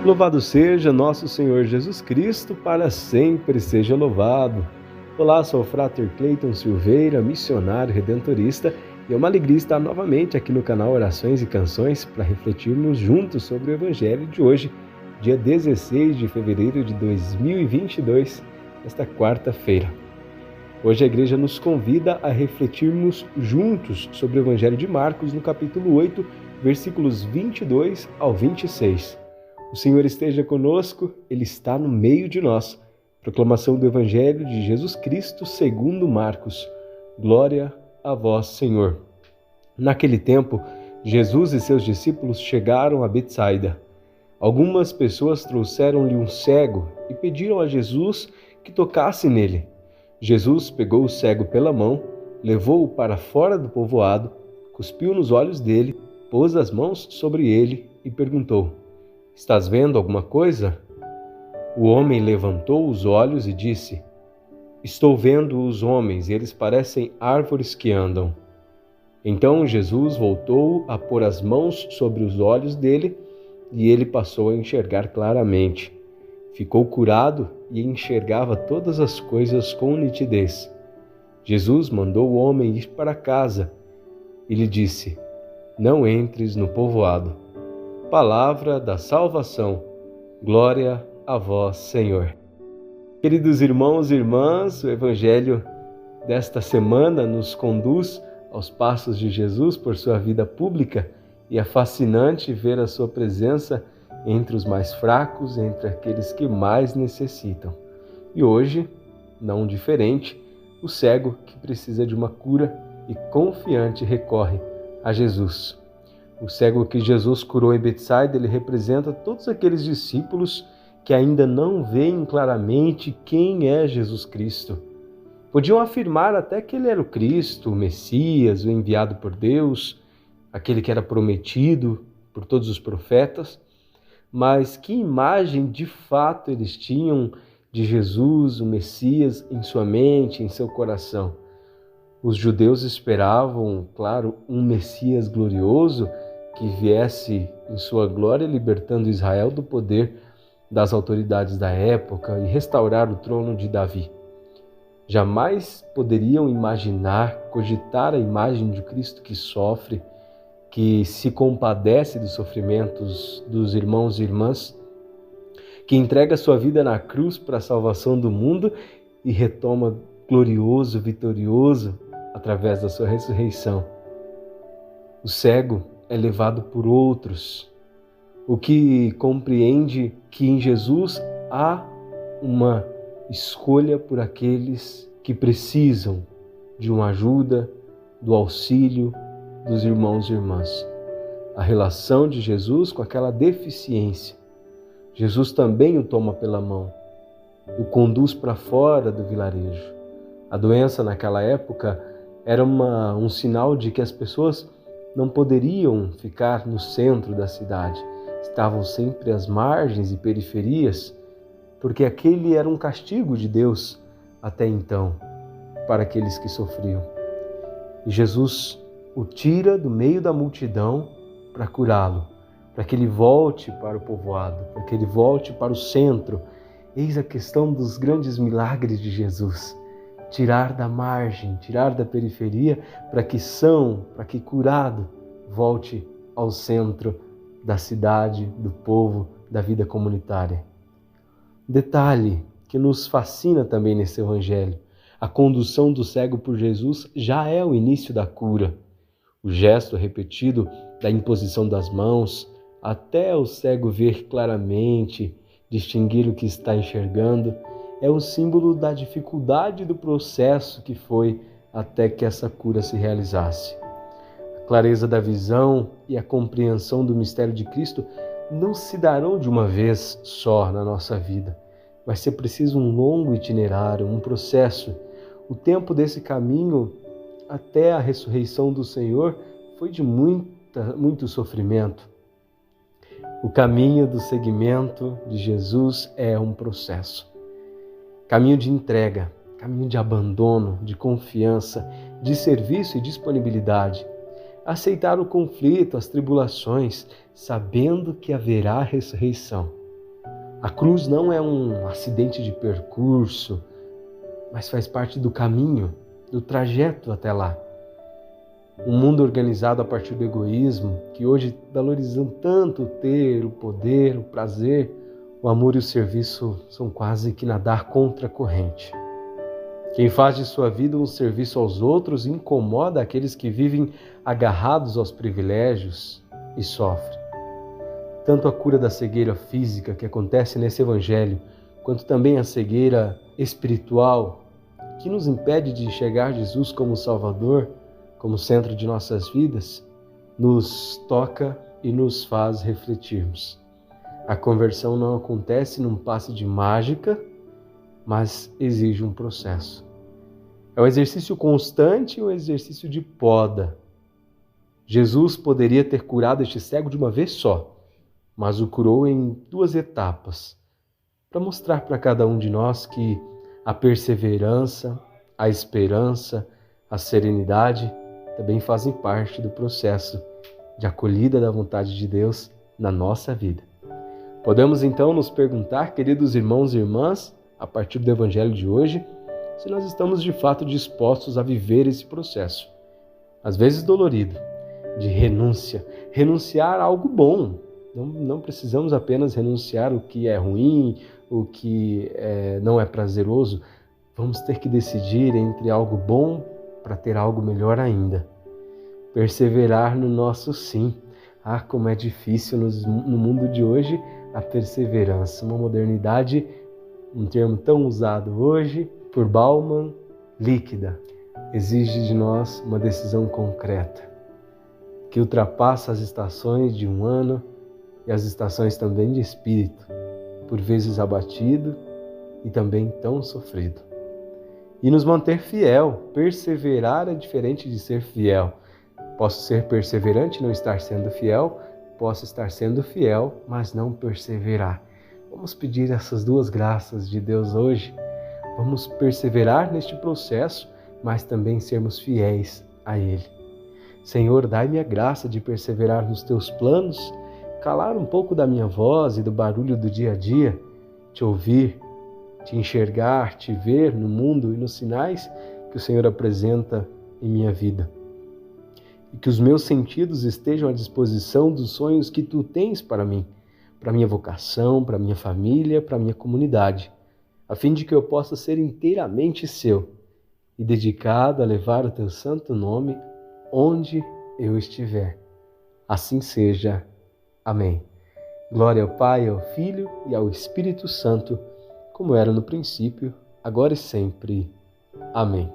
Louvado seja nosso Senhor Jesus Cristo, para sempre seja louvado. Olá, sou o Frater Cleiton Silveira, missionário redentorista, e é uma alegria estar novamente aqui no canal Orações e Canções para refletirmos juntos sobre o Evangelho de hoje, dia 16 de fevereiro de 2022, esta quarta-feira. Hoje a igreja nos convida a refletirmos juntos sobre o Evangelho de Marcos, no capítulo 8, versículos 22 ao 26. O Senhor esteja conosco, Ele está no meio de nós. Proclamação do Evangelho de Jesus Cristo segundo Marcos. Glória a vós, Senhor. Naquele tempo, Jesus e seus discípulos chegaram a Betsaida. Algumas pessoas trouxeram-lhe um cego e pediram a Jesus que tocasse nele. Jesus pegou o cego pela mão, levou-o para fora do povoado, cuspiu nos olhos dele, pôs as mãos sobre ele e perguntou: "Estás vendo alguma coisa?" O homem levantou os olhos e disse: "Estou vendo os homens, eles parecem árvores que andam." Então Jesus voltou a pôr as mãos sobre os olhos dele e ele passou a enxergar claramente. Ficou curado e enxergava todas as coisas com nitidez. Jesus mandou o homem ir para casa e lhe disse: "Não entres no povoado." Palavra da salvação. Glória a vós, Senhor. Queridos irmãos e irmãs, o Evangelho desta semana nos conduz aos passos de Jesus por sua vida pública e é fascinante ver a sua presença entre os mais fracos, entre aqueles que mais necessitam. E hoje, não diferente, o cego que precisa de uma cura e confiante recorre a Jesus. O cego que Jesus curou em Betsaida, ele representa todos aqueles discípulos que ainda não veem claramente quem é Jesus Cristo. Podiam afirmar até que ele era o Cristo, o Messias, o enviado por Deus, aquele que era prometido por todos os profetas, mas que imagem de fato eles tinham de Jesus, o Messias, em sua mente, em seu coração? Os judeus esperavam, claro, um Messias glorioso que viesse em sua glória libertando Israel do poder das autoridades da época e restaurar o trono de Davi. Jamais poderiam imaginar, cogitar a imagem de Cristo que sofre, que se compadece dos sofrimentos dos irmãos e irmãs, que entrega sua vida na cruz para a salvação do mundo e retoma glorioso, vitorioso, através da sua ressurreição. O cego é levado por outros, o que compreende que em Jesus há uma escolha por aqueles que precisam de uma ajuda, do auxílio dos irmãos e irmãs. A relação de Jesus com aquela deficiência. Jesus também o toma pela mão, o conduz para fora do vilarejo. A doença naquela época era um sinal de que as pessoas não poderiam ficar no centro da cidade. Estavam sempre às margens e periferias, porque aquele era um castigo de Deus até então para aqueles que sofriam. E Jesus o tira do meio da multidão para curá-lo, para que ele volte para o povoado, para que ele volte para o centro. Eis a questão dos grandes milagres de Jesus. Tirar da margem, tirar da periferia, para que curado, volte ao centro da cidade, do povo, da vida comunitária. Detalhe que nos fascina também nesse Evangelho: a condução do cego por Jesus já é o início da cura. O gesto repetido da imposição das mãos, até o cego ver claramente, distinguir o que está enxergando, é um símbolo da dificuldade do processo que foi até que essa cura se realizasse. A clareza da visão e a compreensão do mistério de Cristo não se darão de uma vez só na nossa vida. Vai ser preciso um longo itinerário, um processo. O tempo desse caminho até a ressurreição do Senhor foi de muito sofrimento. O caminho do seguimento de Jesus é um processo. Caminho de entrega, caminho de abandono, de confiança, de serviço e disponibilidade. Aceitar o conflito, as tribulações, sabendo que haverá ressurreição. A cruz não é um acidente de percurso, mas faz parte do caminho, do trajeto até lá. Um mundo organizado a partir do egoísmo, que hoje valorizam tanto ter, o poder, o prazer, o amor e o serviço são quase que nadar contra a corrente. Quem faz de sua vida um serviço aos outros incomoda aqueles que vivem agarrados aos privilégios e sofrem. Tanto a cura da cegueira física que acontece nesse evangelho, quanto também a cegueira espiritual, que nos impede de enxergar Jesus como Salvador, como centro de nossas vidas, nos toca e nos faz refletirmos. A conversão não acontece num passe de mágica, mas exige um processo. É um exercício constante e um exercício de poda. Jesus poderia ter curado este cego de uma vez só, mas o curou em 2 etapas, para mostrar para cada um de nós que a perseverança, a esperança, a serenidade também fazem parte do processo de acolhida da vontade de Deus na nossa vida. Podemos então nos perguntar, queridos irmãos e irmãs, a partir do Evangelho de hoje, se nós estamos de fato dispostos a viver esse processo, às vezes dolorido, de renúncia, renunciar a algo bom. Não precisamos apenas renunciar o que é ruim, o que não é prazeroso. Vamos ter que decidir entre algo bom para ter algo melhor ainda. Perseverar no nosso sim. Como é difícil no mundo de hoje a perseverança. Uma modernidade, um termo tão usado hoje por Bauman, líquida. Exige de nós uma decisão concreta, que ultrapassa as estações de um ano e as estações também de espírito, por vezes abatido e também tão sofrido. E nos manter fiel. Perseverar é diferente de ser fiel. Posso ser perseverante e não estar sendo fiel, posso estar sendo fiel, mas não perseverar. Vamos pedir essas 2 graças de Deus hoje. Vamos perseverar neste processo, mas também sermos fiéis a Ele. Senhor, dai-me a graça de perseverar nos Teus planos, calar um pouco da minha voz e do barulho do dia a dia, te ouvir, te enxergar, te ver no mundo e nos sinais que o Senhor apresenta em minha vida. E que os meus sentidos estejam à disposição dos sonhos que Tu tens para mim, para minha vocação, para minha família, para minha comunidade, a fim de que eu possa ser inteiramente Seu e dedicado a levar o Teu santo nome onde eu estiver. Assim seja. Amém. Glória ao Pai, ao Filho e ao Espírito Santo, como era no princípio, agora e sempre. Amém.